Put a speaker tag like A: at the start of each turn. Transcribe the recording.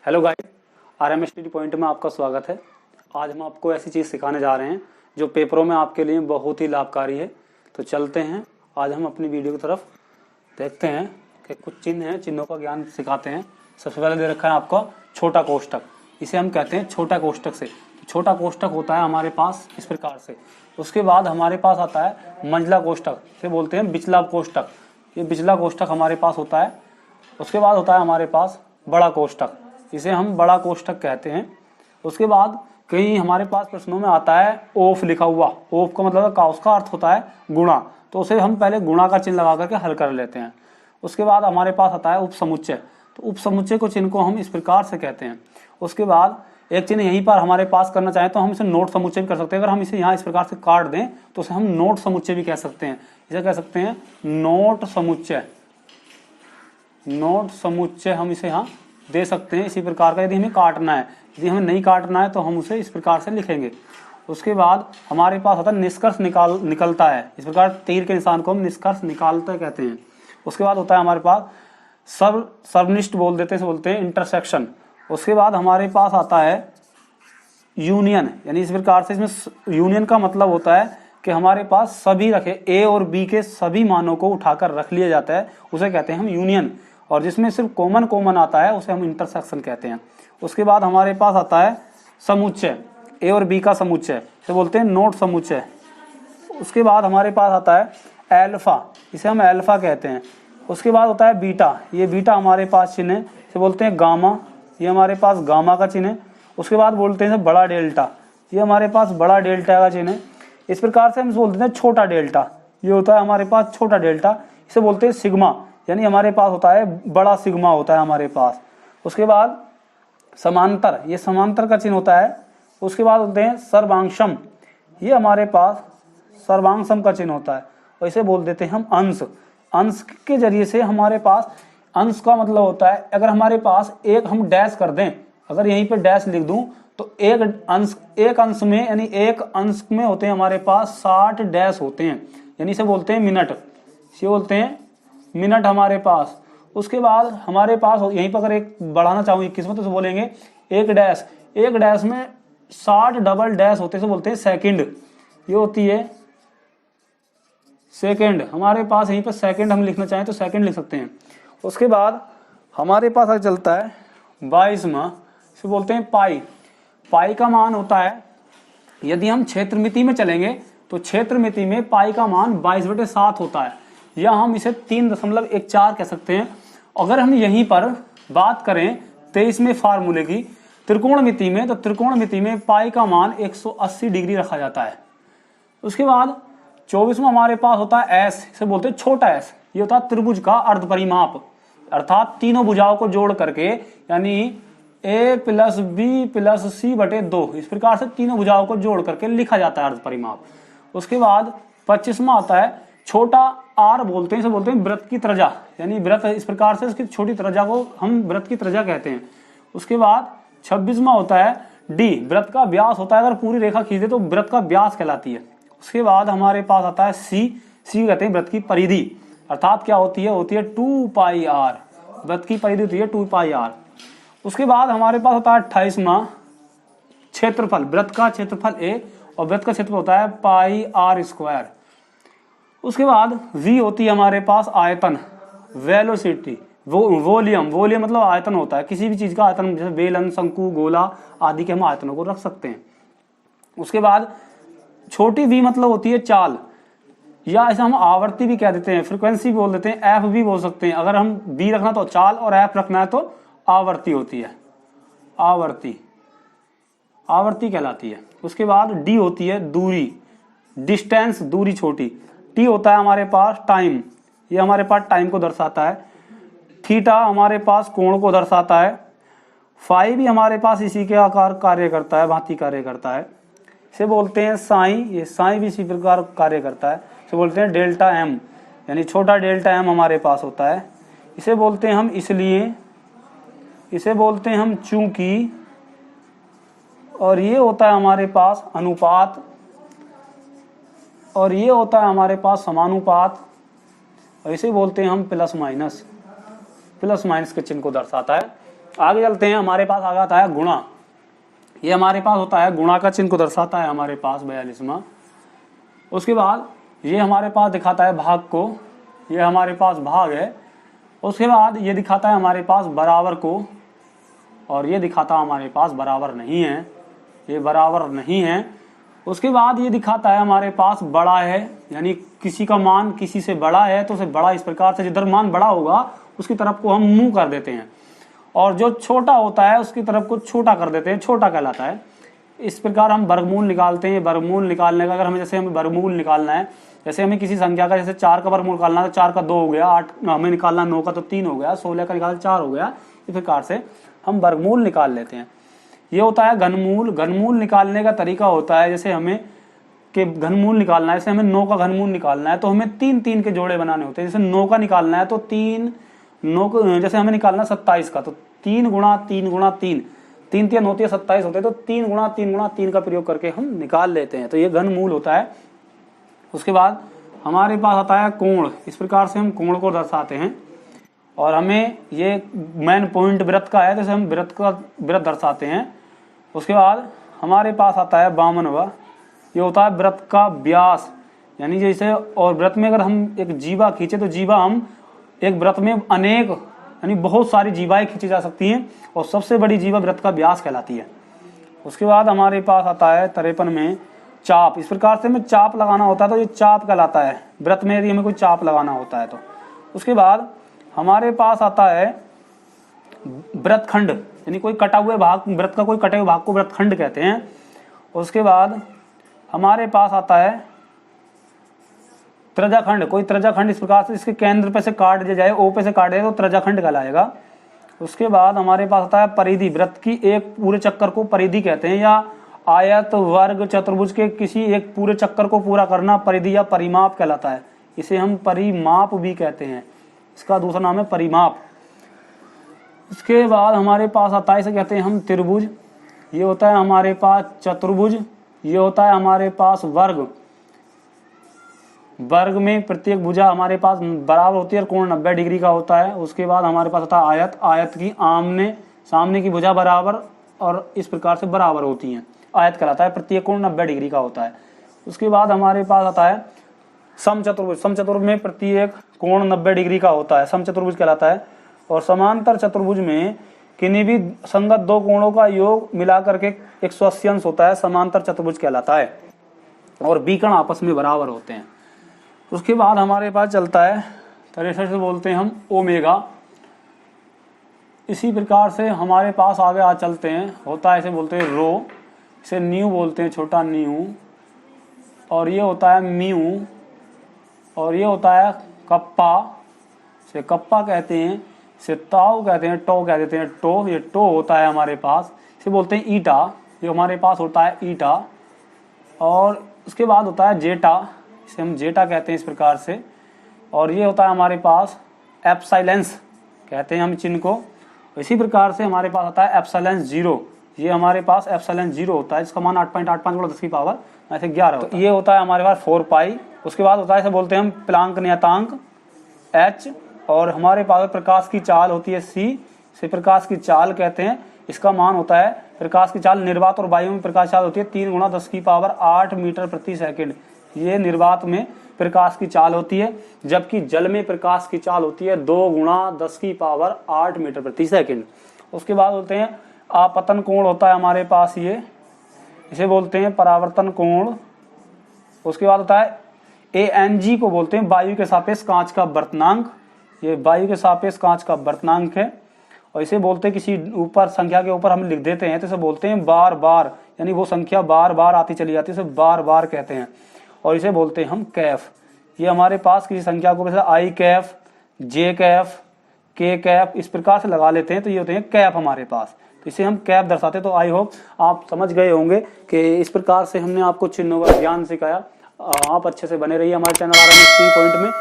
A: Hello guys, RMSTD point में आपका स्वागत है। आज हम आपको ऐसी चीज़ सिखाने जा रहे हैं जो पेपरों में आपके लिए बहुत ही लाभकारी है। तो चलते हैं आज हम अपनी वीडियो की तरफ, देखते हैं कि कुछ चिन्ह हैं, चिन्हों का ज्ञान सिखाते हैं। सबसे पहले दे रखा है आपका छोटा कोष्ठक, इसे हम कहते हैं छोटा कोष्ठक से। छोटा कोष्ठक होता है हमारे पास इस प्रकार से। उसके बाद हमारे पास आता है मंझला कोष्ठक, इसे बोलते हैं बिचला कोष्ठक। ये बिचला कोष्ठक हमारे पास होता है। उसके बाद होता है हमारे पास बड़ा कोष्ठक, इसे हम बड़ा कोष्ठक कहते हैं। उसके बाद कहीं हमारे पास प्रश्नों में आता है ओफ लिखा हुआ। ओफ का मतलब का उसका अर्थ होता है गुणा, तो उसे हम पहले गुणा का चिन्ह लगा करके हल कर लेते हैं। उसके बाद हमारे पास आता है उपसमुच्चय, तो उपसमुच्चय को चिन्ह को हम इस प्रकार से कहते हैं। उसके बाद एक चिन्ह यहीं पर हमारे पास करना चाहें तो हम इसे नोट समुच्चय भी कर सकते हैं। अगर हम इसे यहाँ इस प्रकार से काट दें तो उसे हम नोट समुच्चय भी कह सकते हैं। इसे कह सकते हैं नोट समुच्चय। नोट समुच्चय हम इसे यहाँ दे सकते हैं इसी प्रकार का। यदि हमें काटना है, यदि हमें नहीं काटना है तो हम उसे इस प्रकार से लिखेंगे। उसके बाद हमारे पास होता है निष्कर्ष निकलता है। इस प्रकार तीर के निशान को हम निष्कर्ष निकालता कहते हैं। उसके बाद होता है हमारे पास सर्वनिष्ठ बोल देते हैं, बोलते हैं इंटरसेक्शन। उसके बाद हमारे पास आता है यूनियन, यानी इस प्रकार से इसमें यूनियन का मतलब होता है कि हमारे पास सभी रखे ए और बी के सभी मानों को उठाकर रख लिया जाता है, उसे कहते हैं हम यूनियन। और जिसमें सिर्फ कॉमन आता है उसे हम इंटरसेक्शन कहते हैं। उसके बाद हमारे पास आता है समुच्चय, ए और बी का समुच्चय, इसे बोलते हैं नोट समुच्चय। उसके बाद हमारे पास आता है एल्फा, इसे हम एल्फा कहते हैं। उसके बाद होता है बीटा, ये बीटा हमारे पास चिन्ह है, इसे बोलते हैं गामा, ये हमारे पास गामा का चिन्ह है। उसके बाद बोलते हैं बड़ा डेल्टा, ये हमारे पास बड़ा डेल्टा का चिन्ह है। इस प्रकार से हम बोलते हैं छोटा डेल्टा, ये होता है हमारे पास छोटा डेल्टा, इसे बोलते हैं सिग्मा, यानी हमारे पास होता है बड़ा सिग्मा होता है हमारे पास। उसके बाद समांतर, ये समांतर का चिन्ह होता है। उसके बाद होते हैं सर्वांशम, ये हमारे पास सर्वांशम का चिन्ह होता है, और इसे बोल देते हैं हम अंश। अंश के जरिए से हमारे पास, अंश का मतलब होता है अगर हमारे पास एक हम डैश कर दें, अगर यहीं पे डैश लिख दूं तो एक अंश में, यानी एक अंश में होते हैं हमारे पास 60 डैश होते हैं, यानी इसे बोलते हैं मिनट, इसे बोलते हैं मिनट हमारे पास। उसके बाद हमारे पास यहीं पर अगर एक बढ़ाना चाहूँ 21 में तो बोलेंगे एक डैश, एक डैश में 60 डबल डैश होते हैं, बोलते हैं सेकंड, ये होती है सेकंड। हमारे पास यहीं पर सेकंड हम लिखना चाहें तो सेकंड लिख सकते हैं। उसके बाद हमारे पास आगे चलता है 22वां, इसे बोलते हैं पाई। पाई का मान होता है, यदि हम क्षेत्रमिति में चलेंगे तो क्षेत्रमिति में पाई का मान 22/7 होता है, या हम इसे 3.14 कह सकते हैं। अगर हम यहीं पर बात करें 23वें फार्मूले की त्रिकोणमिति में, तो त्रिकोणमिति में पाई का मान 180 डिग्री रखा जाता है। उसके बाद 24वां हमारे पास होता है एस, इसे बोलते हैं छोटा एस, ये होता है त्रिभुज का अर्ध परिमाप, अर्थात तीनों भुजाओं को जोड़ करके, यानी a + b + c/2, इस प्रकार से तीनों भुजाओं को जोड़ करके लिखा जाता है अर्ध परिमाप। उसके बाद 25वां आता है छोटा r, बोलते हैं इसे बोलते हैं वृत्त की त्रिज्या, यानी वृत्त, इस प्रकार से इसकी छोटी त्रिज्या को हम वृत्त की त्रिज्या कहते हैं। उसके बाद 26वां होता है d, वृत्त का व्यास होता है, अगर पूरी रेखा खींचे तो वृत्त का व्यास कहलाती है। उसके बाद हमारे पास आता है c कहते हैं वृत्त की परिधि, अर्थात क्या होती है 2πr, वृत्त की परिधि होती है 2πr। उसके बाद हमारे पास होता है 28वां क्षेत्रफल, वृत्त का क्षेत्रफल a, और वृत्त का क्षेत्रफल होता है πr²। उसके बाद v होती है हमारे पास आयतन, वेलोसिटी, वॉल्यूम मतलब आयतन होता है, किसी भी चीज का आयतन, जैसे बेलन, शंकु, गोला आदि के हम आयतनों को रख सकते हैं। उसके बाद छोटी v मतलब होती है चाल, या ऐसा हम आवृत्ति भी कह देते हैं, फ्रीक्वेंसी बोल देते हैं, f भी बोल सकते हैं। अगर हम v रखना तो चाल और f रखना है तो आवृत्ति होती है, आवृत्ति कहलाती है। उसके बाद d होती है दूरी, डिस्टेंस, दूरी छोटी। t होता है हमारे पास टाइम, ये हमारे पास टाइम को दर्शाता है। थीटा हमारे पास कोण को दर्शाता है। फाई भी हमारे पास इसी के आकार कार्य करता है, भांति कार्य करता है, इसे बोलते हैं साइन, ये साइन भी इसी प्रकार कार्य करता है, इसे बोलते हैं डेल्टा m, यानी छोटा डेल्टा m हमारे पास होता है। इसे बोलते हैं हम इसलिए, इसे बोलते हैं हम चूंकि, और ये होता है हमारे पास अनुपात, और ये होता है हमारे पास समानुपात, और इसे बोलते हैं हम प्लस माइनस के चिन्ह को दर्शाता है। आगे चलते हैं, हमारे पास आ जाता है गुणा। ये हमारे पास होता है गुणा का चिन्ह को दर्शाता है हमारे पास 42वां। उसके बाद ये हमारे पास दिखाता है भाग को, ये हमारे पास भाग है। उसके बाद ये दिखाता है हमारे पास बराबर को, और ये दिखाता हमारे पास बराबर नहीं है, ये बराबर नहीं है। उसके बाद ये दिखाता है हमारे पास बड़ा है, यानी किसी का मान किसी से बड़ा है तो उसे बड़ा, इस प्रकार से जिधर मान बड़ा होगा उसकी तरफ को हम मुंह कर देते हैं, और जो छोटा होता है उसकी तरफ को छोटा कर देते हैं, छोटा कहलाता है। इस प्रकार हम वर्गमूल निकालते हैं। वर्गमूल निकालने का, अगर हमें जैसे हमें वर्गमूल निकालना है, जैसे हमें किसी संख्या का, जैसे 4 का वर्गमूल निकालना है तो 4 का 2 हो गया, 8 हमें निकालना 9 का तो 3 हो गया, 16 का निकालना 4 हो गया। इस प्रकार से हम वर्गमूल निकाल लेते हैं। ये होता है घनमूल। घनमूल निकालने का तरीका होता है, जैसे हमें कि घनमूल निकालना है, जैसे हमें 9 का घनमूल निकालना है तो हमें 3 के जोड़े बनाने होते हैं। जैसे 9 का निकालना है तो 3 9 को, जैसे हमें निकालना 27 का तो 3 गुणा 3 गुणा 3, 3 3 होती है 27 होते हैं, तो 3 गुणा 3 गुणा 3 का प्रयोग करके हम निकाल लेते हैं। तो ये घनमूल होता है। उसके बाद हमारे पास आता है कोण। इस प्रकार से हम कोण को दर्शाते हैं, और हमें ये मेन पॉइंट वृत्त का है, जैसे हम वृत्त दर्शाते हैं। उसके बाद हमारे पास आता है 52वां। ये होता है वृत्त का व्यास, यानी जैसे, और वृत्त में अगर हम एक जीवा खींचे तो जीवा हम एक वृत्त में अनेक, यानी बहुत सारी जीवाएं खींची जा सकती हैं, और सबसे बड़ी जीवा वृत्त का व्यास कहलाती है। उसके बाद हमारे पास आता है 53 में चाप। इस प्रकार से हमें चाप लगाना होता है तो ये चाप कहलाता है वृत्त में, यदि हमें कोई चाप लगाना होता है तो। उसके बाद हमारे पास आता है वृत्तखंड, यानी कोई कटा हुए भाग, वृत्त का कोई कटे हुए भाग को वृत्तखंड कहते हैं। उसके बाद हमारे पास आता है त्रिज्याखंड। कोई त्रिज्याखंड इस प्रकार से इसके केंद्र पे से काट दिया जाए, ओ पे से काट दिया तो त्रिज्याखंड कहलाएगा। उसके बाद हमारे पास आता है परिधि। वृत्त की एक पूरे चक्कर को परिधि कहते हैं, या आयत वर्ग चतुर्भुज के किसी एक पूरे चक्कर को पूरा करना परिधि या परिमाप कहलाता है। इसे हम परिमाप भी कहते हैं, इसका दूसरा नाम है परिमाप। इसके बाद हमारे पास आता है, इसे कहते हैं हम त्रिभुज। ये होता है हमारे पास चतुर्भुज। ये होता है हमारे पास वर्ग। वर्ग में प्रत्येक भुजा हमारे पास बराबर होती है और कोण 90 डिग्री का होता है। उसके बाद हमारे पास आता है आयत। आयत की आमने सामने की भुजा बराबर और इस प्रकार से बराबर होती हैं, आयत कहलाता है। प्रत्येक कोण 90 डिग्री का होता है। उसके बाद हमारे पास आता है समचतुर्भुज। समचतुर्भुज में प्रत्येक कोण 90 डिग्री का होता है, समचतुर्भुज कहलाता है। और समांतर चतुर्भुज में किन्हीं भी संगत दो कोणों का योग मिलाकर के 180 अंश होता है, समांतर चतुर्भुज कहलाता है। और बीकर्ण आपस में बराबर होते हैं। उसके बाद हमारे पास चलता है 63 से बोलते हैं हम ओमेगा। इसी प्रकार से हमारे पास आगे आ चलते हैं, होता है इसे बोलते हैं रो, इसे न्यू बोलते हैं, छोटा न्यू। और ये होता है म्यू, और ये होता है कप्पा, इसे कप्पा कहते हैं। इसे ताऊ कहते हैं, टो कह देते हैं टो। ये टो होता है हमारे पास, इसे बोलते हैं ईटा। ये हमारे पास होता है ईटा। और उसके बाद होता है जेटा, इसे हम जेटा कहते हैं इस प्रकार से। और ये होता है हमारे पास एप्सिलेंस कहते हैं हम चिन्ह को। इसी प्रकार से हमारे पास आता है एप्सिलेंस 0। ये हमारे पास एप्सिलेंस 0 होता है, जिसका मान 8.85 × 10 की पावर ऐसे 11 होता है। ये होता है हमारे पास 4 पाई। उसके बाद होता है इसे बोलते हैं हम प्लांक नियतांक h। और हमारे पास प्रकाश की चाल होती है c, इसे प्रकाश की चाल कहते हैं। इसका मान होता है, प्रकाश की चाल निर्वात और वायु में प्रकाश चाल होती है 3 × 10 की पावर 8 मीटर प्रति सेकंड। ये निर्वात में प्रकाश की चाल होती है, जबकि जल में प्रकाश की चाल होती है 2 × 10 की पावर 8 मीटर प्रति सेकंड। उसके बाद बोलते हैं आपतन कोण होता है हमारे पास, ये इसे बोलते हैं परावर्तन कोण। उसके बाद होता है ANG को बोलते हैं वायु के सापेक्ष कांच का वर्तनांक। ये वायु के सापेक्ष कांच का वर्तनांक है। और इसे बोलते हैं किसी ऊपर संख्या के ऊपर हम लिख देते हैं तो इसे बोलते हैं बार बार, यानी वो संख्या बार बार आती चली जाती है, इसे बार बार कहते हैं। और इसे बोलते हैं हम कैफ। ये हमारे पास किसी संख्या को जैसे आई कैफ, जे कैफ, के कैफ इस प्रकार से लगा लेते हैं तो ये होते हैं कैफ हमारे पास। तो इसे हम कैफ दर्शाते हैं। तो आई होप आप समझ गए होंगे कि इस प्रकार से हमने आपको चिन्हों का ज्ञान सिखाया। आप अच्छे से बने रहिए हमारे चैनल RMS 3 पॉइंट में।